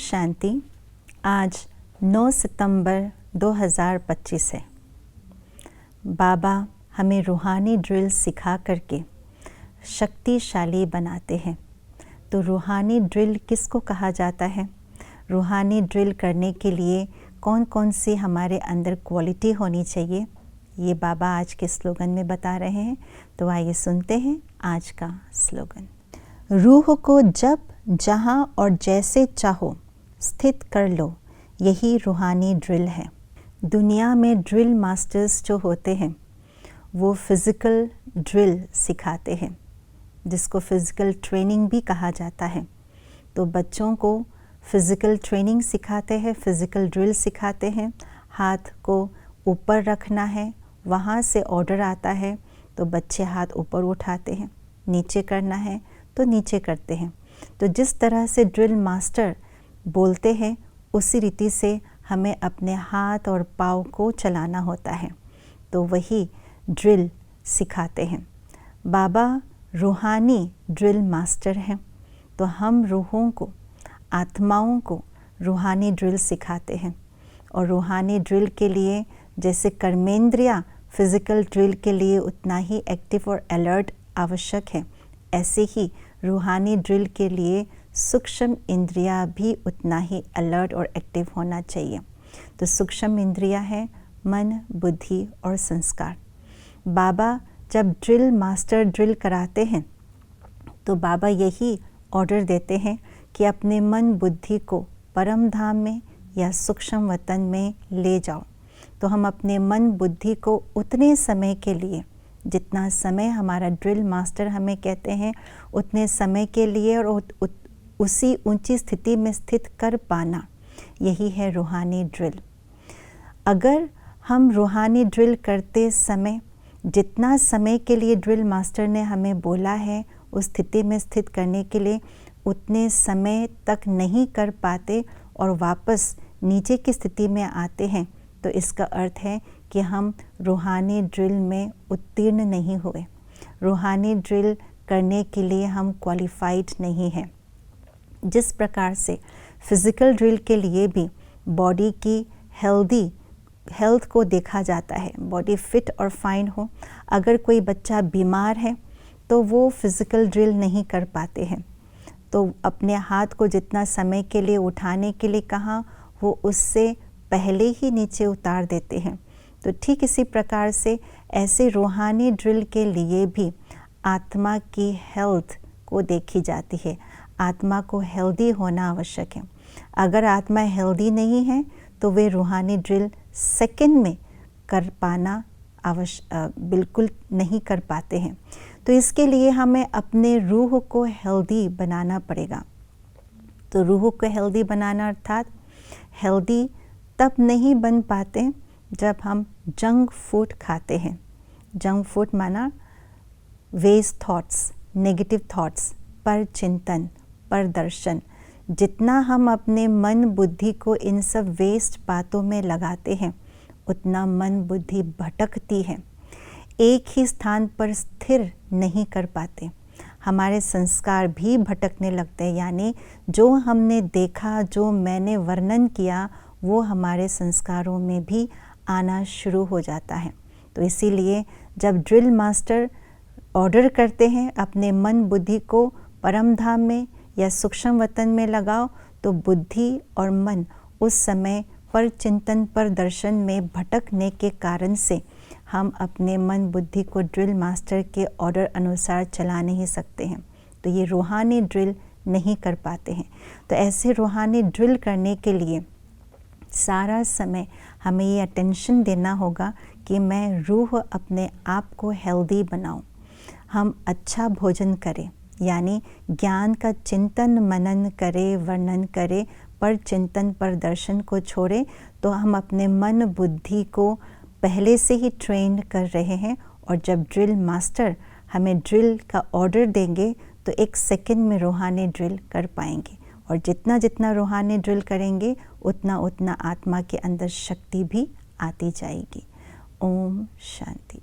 शांति। आज 9 सितंबर 2025 है। बाबा हमें रूहानी ड्रिल सिखा करके शक्तिशाली बनाते हैं। तो रूहानी ड्रिल किसको कहा जाता है? रूहानी ड्रिल करने के लिए कौन कौन सी हमारे अंदर क्वालिटी होनी चाहिए, ये बाबा आज के स्लोगन में बता रहे हैं। तो आइए सुनते हैं आज का स्लोगन। रूह को जब, जहाँ और जैसे चाहो स्थित कर लो, यही रूहानी ड्रिल है। दुनिया में ड्रिल मास्टर्स जो होते हैं वो फिज़िकल ड्रिल सिखाते हैं, जिसको फ़िज़िकल ट्रेनिंग भी कहा जाता है। तो बच्चों को फ़िज़िकल ट्रेनिंग सिखाते हैं, फ़िज़िकल ड्रिल सिखाते हैं। हाथ को ऊपर रखना है, वहाँ से ऑर्डर आता है तो बच्चे हाथ ऊपर उठाते हैं, नीचे करना है तो नीचे करते हैं। तो जिस तरह से ड्रिल मास्टर बोलते हैं उसी रीति से हमें अपने हाथ और पाँव को चलाना होता है। तो वही ड्रिल सिखाते हैं। बाबा रूहानी ड्रिल मास्टर हैं, तो हम रूहों को, आत्माओं को रूहानी ड्रिल सिखाते हैं। और रूहानी ड्रिल के लिए जैसे कर्मेंद्रियाँ फिज़िकल ड्रिल के लिए उतना ही एक्टिव और अलर्ट आवश्यक है, ऐसे ही रूहानी ड्रिल के लिए सूक्ष्म इंद्रियाँ भी उतना ही अलर्ट और एक्टिव होना चाहिए। तो सूक्ष्म इंद्रियाँ है मन, बुद्धि और संस्कार। बाबा जब ड्रिल मास्टर ड्रिल कराते हैं तो बाबा यही ऑर्डर देते हैं कि अपने मन बुद्धि को परम धाम में या सूक्ष्म वतन में ले जाओ। तो हम अपने मन बुद्धि को उतने समय के लिए, जितना समय हमारा ड्रिल मास्टर हमें कहते हैं, उतने समय के लिए और उसी ऊंची स्थिति में स्थित कर पाना, यही है रूहानी ड्रिल। अगर हम रूहानी ड्रिल करते समय जितना समय के लिए ड्रिल मास्टर ने हमें बोला है उस स्थिति में स्थित करने के लिए, उतने समय तक नहीं कर पाते और वापस नीचे की स्थिति में आते हैं, तो इसका अर्थ है कि हम रूहानी ड्रिल में उत्तीर्ण नहीं हुए। रूहानी ड्रिल करने के लिए हम क्वालिफाइड नहीं हैं। जिस प्रकार से फिज़िकल ड्रिल के लिए भी बॉडी की हेल्थ को देखा जाता है, बॉडी फिट और फाइन हो। अगर कोई बच्चा बीमार है तो वो फिज़िकल ड्रिल नहीं कर पाते हैं, तो अपने हाथ को जितना समय के लिए उठाने के लिए कहा, वो उससे पहले ही नीचे उतार देते हैं। तो ठीक इसी प्रकार से ऐसे रूहानी ड्रिल के लिए भी आत्मा की हेल्थ को देखी जाती है। आत्मा को हेल्दी होना आवश्यक है। अगर आत्मा हेल्दी नहीं है तो वे रूहानी ड्रिल सेकंड में कर पाना बिल्कुल नहीं कर पाते हैं। तो इसके लिए हमें अपने रूह को हेल्दी बनाना पड़ेगा। तो रूह को हेल्दी बनाना अर्थात हेल्दी तब नहीं बन पाते जब हम जंक फूड खाते हैं। जंक फूड माना वेस्ट थॉट्स, नेगेटिव थॉट्स, पर चिंतन, पर दर्शन। जितना हम अपने मन बुद्धि को इन सब वेस्ट बातों में लगाते हैं, उतना मन बुद्धि भटकती है, एक ही स्थान पर स्थिर नहीं कर पाते। हमारे संस्कार भी भटकने लगते हैं, यानी जो हमने देखा, जो मैंने वर्णन किया, वो हमारे संस्कारों में भी आना शुरू हो जाता है। तो इसीलिए जब ड्रिल मास्टर ऑर्डर करते हैं अपने मन बुद्धि को परम धाम में या सूक्ष्म वतन में लगाओ, तो बुद्धि और मन उस समय पर चिंतन, पर दर्शन में भटकने के कारण से हम अपने मन बुद्धि को ड्रिल मास्टर के ऑर्डर अनुसार चला नहीं सकते हैं। तो ये रूहानी ड्रिल नहीं कर पाते हैं। तो ऐसे रूहानी ड्रिल करने के लिए सारा समय हमें ये अटेंशन देना होगा कि मैं रूह अपने आप को हेल्दी बनाऊं। हम अच्छा भोजन करें, यानी ज्ञान का चिंतन मनन करें, वर्णन करें, पर चिंतन पर दर्शन को छोड़ें। तो हम अपने मन बुद्धि को पहले से ही ट्रेन कर रहे हैं, और जब ड्रिल मास्टर हमें ड्रिल का ऑर्डर देंगे तो एक सेकंड में रूहानी ड्रिल कर पाएंगे। और जितना जितना रूहानी ड्रिल करेंगे उतना उतना आत्मा के अंदर शक्ति भी आती जाएगी। ओम शांति।